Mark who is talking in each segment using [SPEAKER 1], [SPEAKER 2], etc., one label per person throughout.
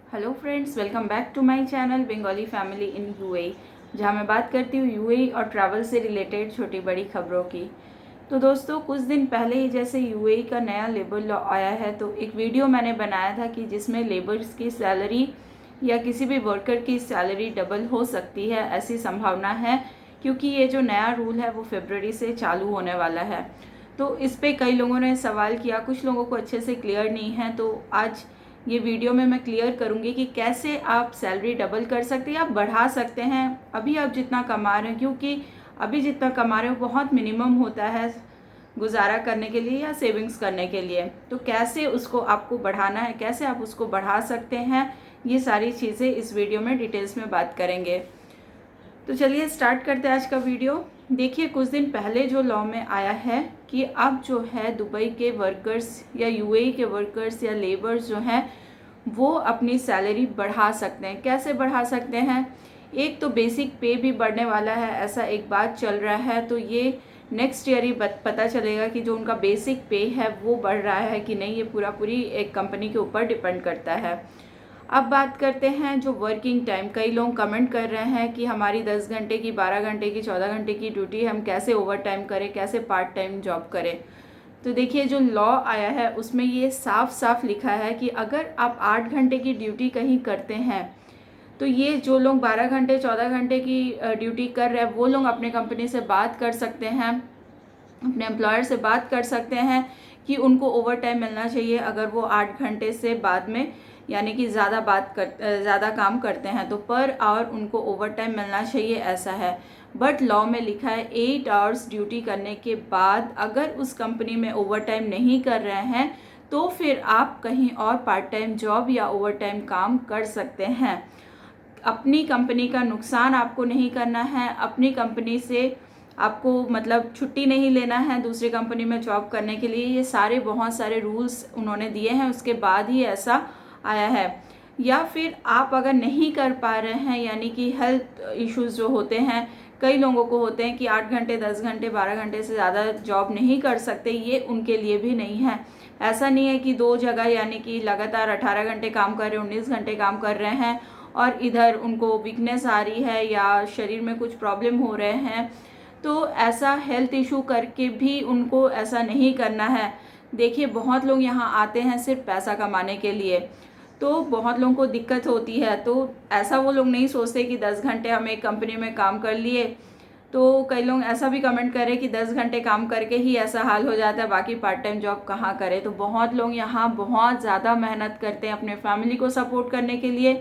[SPEAKER 1] Hello friends, welcome back to my channel Bengali family in UAE, जहां मैं बात करती हूँ यूएई और ट्रैवल से रिलेटेड छोटी बड़ी खबरों की। तो दोस्तों, कुछ दिन पहले ही जैसे यूएई का नया लेबर लॉ आया है, तो एक वीडियो मैंने बनाया था कि जिसमें लेबर्स की सैलरी या किसी भी वर्कर की सैलरी डबल हो सकती है, ऐसी संभावना है, क्योंकि ये जो नया रूल है वो फरवरी से चालू होने वाला है। तो इस पे कई लोगों ने सवाल किया, कुछ लोगों को अच्छे से क्लियर नहीं है। तो आज ये वीडियो में मैं क्लियर करूँगी कि कैसे आप सैलरी डबल कर सकते हैं, आप बढ़ा सकते हैं अभी आप जितना कमा रहे हैं, क्योंकि अभी जितना कमा रहे हो बहुत मिनिमम होता है गुजारा करने के लिए या सेविंग्स करने के लिए। तो कैसे उसको आपको बढ़ाना है, कैसे आप उसको बढ़ा सकते हैं, ये सारी चीज़ें इस वीडियो में डिटेल्स में बात करेंगे। तो चलिए स्टार्ट करते हैं आज का वीडियो। देखिए, कुछ दिन पहले जो लॉ में आया है कि अब जो है दुबई के वर्कर्स या यूएई के वर्कर्स या लेबर्स जो हैं वो अपनी सैलरी बढ़ा सकते हैं। कैसे बढ़ा सकते हैं? एक तो बेसिक पे भी बढ़ने वाला है, ऐसा एक बात चल रहा है। तो ये नेक्स्ट ईयर ही पता चलेगा कि जो उनका बेसिक पे है वो बढ़ रहा है कि नहीं। ये पूरी एक कंपनी के ऊपर डिपेंड करता है। अब बात करते हैं जो वर्किंग टाइम। कई लोग कमेंट कर रहे हैं कि हमारी 10 घंटे की, 12 घंटे की, 14 घंटे की ड्यूटी है, हम कैसे ओवर टाइम करें, कैसे पार्ट टाइम जॉब करें। तो देखिए, जो लॉ आया है उसमें ये साफ साफ लिखा है कि अगर आप 8 घंटे की ड्यूटी कहीं करते हैं, तो ये जो लोग 12 घंटे 14 घंटे की ड्यूटी कर रहे हैं वो लोग अपने कंपनी से बात कर सकते हैं, अपने एम्प्लॉयर से बात कर सकते हैं कि उनको ओवर टाइम मिलना चाहिए अगर वो 8 घंटे से बाद में यानी कि ज़्यादा काम करते हैं, तो पर आवर उनको ओवर टाइम मिलना चाहिए, ऐसा है। बट लॉ में लिखा है 8 आवर्स ड्यूटी करने के बाद अगर उस कंपनी में ओवर टाइम नहीं कर रहे हैं तो फिर आप कहीं और पार्ट टाइम जॉब या ओवर टाइम काम कर सकते हैं। अपनी कंपनी का नुकसान आपको नहीं करना है, अपनी कंपनी से आपको मतलब छुट्टी नहीं लेना है दूसरी कंपनी में जॉब करने के लिए। ये सारे बहुत सारे रूल्स उन्होंने दिए हैं, उसके बाद ही ऐसा आया है। या फिर आप अगर नहीं कर पा रहे हैं, यानी कि हेल्थ इश्यूज़ जो होते हैं, कई लोगों को होते हैं कि 8 घंटे 10 घंटे 12 घंटे से ज़्यादा जॉब नहीं कर सकते, ये उनके लिए भी नहीं है। ऐसा नहीं है कि दो जगह यानी कि लगातार 18 घंटे काम कर रहे हैं, 19 घंटे काम कर रहे हैं और इधर उनको वीकनेस आ रही है या शरीर में कुछ प्रॉब्लम हो रहे हैं, तो ऐसा हेल्थ इशू करके भी उनको ऐसा नहीं करना है। देखिए, बहुत लोग यहाँ आते हैं सिर्फ पैसा कमाने के लिए, तो बहुत लोगों को दिक्कत होती है। तो ऐसा वो लोग नहीं सोचते कि 10 घंटे हम एक कंपनी में काम कर लिए। तो कई लोग ऐसा भी कमेंट करें कि 10 घंटे काम करके ही ऐसा हाल हो जाता है, बाकी पार्ट टाइम जॉब कहाँ करें। तो बहुत लोग यहाँ बहुत ज़्यादा मेहनत करते हैं अपने फैमिली को सपोर्ट करने के लिए,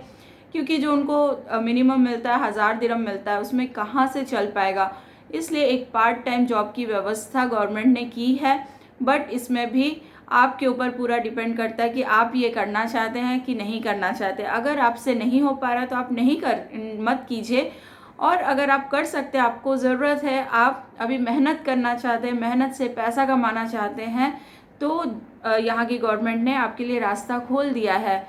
[SPEAKER 1] क्योंकि जो उनको मिनिमम मिलता है 1000 दिरहम मिलता है, उसमें कहाँ से चल पाएगा। इसलिए एक पार्ट टाइम जॉब की व्यवस्था गवर्नमेंट ने की है, बट इसमें भी आपके ऊपर पूरा डिपेंड करता है कि आप ये करना चाहते हैं कि नहीं करना चाहते। अगर आपसे नहीं हो पा रहा तो आप मत कीजिए, और अगर आप कर सकते हैं, आपको ज़रूरत है, आप अभी मेहनत करना चाहते हैं, मेहनत से पैसा कमाना चाहते हैं, तो यहाँ की गवर्नमेंट ने आपके लिए रास्ता खोल दिया है,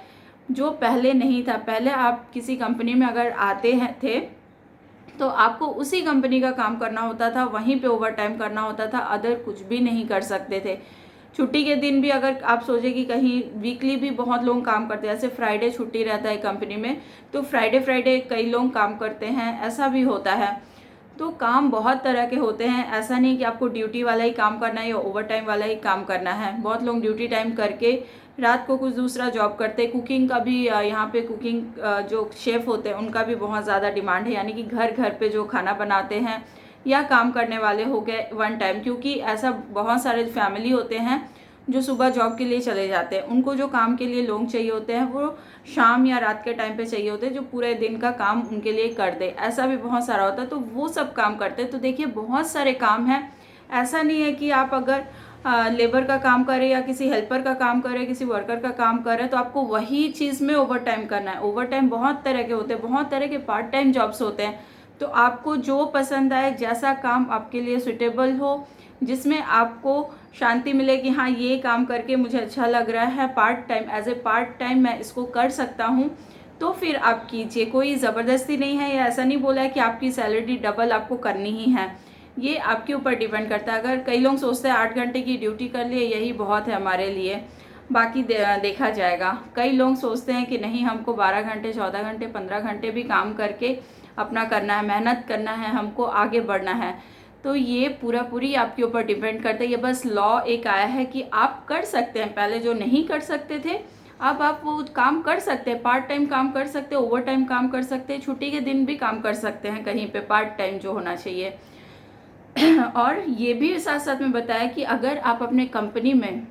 [SPEAKER 1] जो पहले नहीं था। पहले आप किसी कंपनी में अगर आते हैं थे तो आपको उसी कंपनी का काम करना होता था, वहीं पे ओवर टाइम करना होता था, अदर कुछ भी नहीं कर सकते थे। छुट्टी के दिन भी अगर आप सोचे कि कहीं वीकली भी बहुत लोग काम करते हैं, जैसे फ्राइडे छुट्टी रहता है कंपनी में, तो फ्राइडे कई लोग काम करते हैं, ऐसा भी होता है। तो काम बहुत तरह के होते हैं, ऐसा नहीं कि आपको ड्यूटी वाला ही काम करना है या ओवर टाइम वाला ही काम करना है। बहुत लोग ड्यूटी टाइम करके रात को कुछ दूसरा जॉब करते हैं। कुकिंग का भी यहाँ पे कुकिंग जो शेफ़ होते हैं उनका भी बहुत ज़्यादा डिमांड है, यानी कि घर घर पे जो खाना बनाते हैं या काम करने वाले हो गए वन टाइम, क्योंकि ऐसा बहुत सारे फैमिली होते हैं जो सुबह जॉब के लिए चले जाते हैं, उनको जो काम के लिए लोग चाहिए होते हैं वो शाम या रात के टाइम पे चाहिए होते हैं, जो पूरे दिन का काम उनके लिए कर दे। ऐसा भी बहुत सारा होता है, तो वो सब काम करते हैं। तो देखिए, बहुत सारे काम हैं। ऐसा नहीं है कि आप अगर लेबर का काम करें या किसी हेल्पर का काम करें, किसी वर्कर का काम करें, तो आपको वही चीज़ में ओवर टाइम करना है। ओवर टाइम बहुत तरह के होते हैं, बहुत तरह के पार्ट टाइम जॉब्स होते हैं। तो आपको जो पसंद आए, जैसा काम आपके लिए सुटेबल हो, जिसमें आपको शांति मिले कि हाँ, ये काम करके मुझे अच्छा लग रहा है, part time as a part time मैं इसको कर सकता हूँ, तो फिर आप कीजिए। कोई ज़बरदस्ती नहीं है, या ऐसा नहीं बोला है कि आपकी सैलरी डबल आपको करनी ही है। ये आपके ऊपर डिपेंड करता है। अगर कई लोग सोचते हैं 8 घंटे की ड्यूटी कर लिए यही बहुत है हमारे लिए, बाकी देखा जाएगा। कई लोग सोचते हैं कि नहीं, हमको 12 घंटे 14 घंटे 15 घंटे भी काम करके अपना करना है, मेहनत करना है, हमको आगे बढ़ना है। तो ये पूरी आपके ऊपर डिपेंड करता है। ये बस लॉ एक आया है कि आप कर सकते हैं, पहले जो नहीं कर सकते थे अब आप वो काम कर सकते हैं। पार्ट टाइम काम कर सकते हैं, ओवर टाइम काम कर सकते हैं, छुट्टी के दिन भी काम कर सकते हैं कहीं पे पार्ट टाइम जो होना चाहिए। और ये भी साथ साथ में बताया कि अगर आप अपने कंपनी में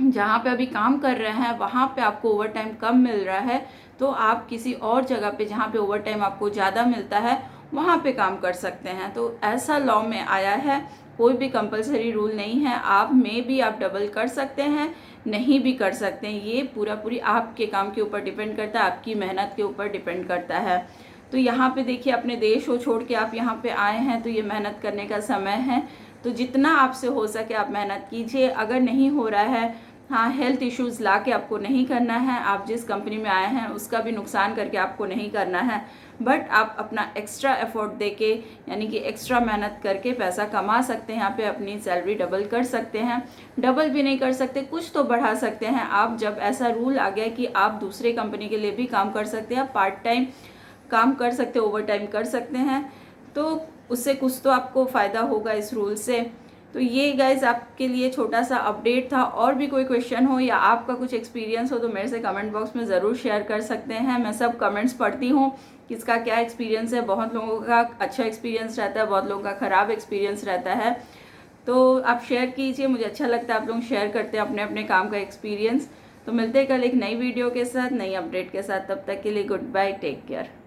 [SPEAKER 1] जहाँ पे अभी काम कर रहे हैं वहाँ पे आपको ओवर टाइम कम मिल रहा है, तो आप किसी और जगह पे जहाँ पे ओवर टाइम आपको ज़्यादा मिलता है वहाँ पे काम कर सकते हैं। तो ऐसा लॉ में आया है, कोई भी कंपलसरी रूल नहीं है। आप में भी आप डबल कर सकते हैं, नहीं भी कर सकते हैं। ये पूरी आपके काम के ऊपर डिपेंड करता है, आपकी मेहनत के ऊपर डिपेंड करता है। तो यहाँ पे देखिए, अपने देश को छोड़ के आप यहाँ पे आए हैं तो ये मेहनत करने का समय है। तो जितना आपसे हो सके आप मेहनत कीजिए। अगर नहीं हो रहा है, हाँ, हेल्थ इश्यूज़ ला के आपको नहीं करना है, आप जिस कंपनी में आए हैं उसका भी नुकसान करके आपको नहीं करना है, बट आप अपना एक्स्ट्रा एफर्ट दे के यानी कि एक्स्ट्रा मेहनत करके पैसा कमा सकते हैं। यहाँ पे अपनी सैलरी डबल कर सकते हैं, डबल भी नहीं कर सकते, कुछ तो बढ़ा सकते हैं आप। जब ऐसा रूल आ गया कि आप दूसरे कंपनी के लिए भी काम कर सकते हैं, पार्ट टाइम काम कर सकते हैं, ओवर टाइम कर सकते हैं, तो उससे कुछ तो आपको फ़ायदा होगा इस रूल से। तो ये गाइज आपके लिए छोटा सा अपडेट था। और भी कोई क्वेश्चन हो या आपका कुछ एक्सपीरियंस हो तो मेरे से कमेंट बॉक्स में ज़रूर शेयर कर सकते हैं। मैं सब कमेंट्स पढ़ती हूँ, किसका क्या एक्सपीरियंस है। बहुत लोगों का अच्छा एक्सपीरियंस रहता है, बहुत लोगों का ख़राब एक्सपीरियंस रहता है। तो आप शेयर कीजिए, मुझे अच्छा लगता है आप लोग शेयर करते हैं अपने अपने काम का एक्सपीरियंस। तो मिलते हैं कल एक नई वीडियो के साथ, नई अपडेट के साथ। तब तक के लिए गुड बाय, टेक केयर।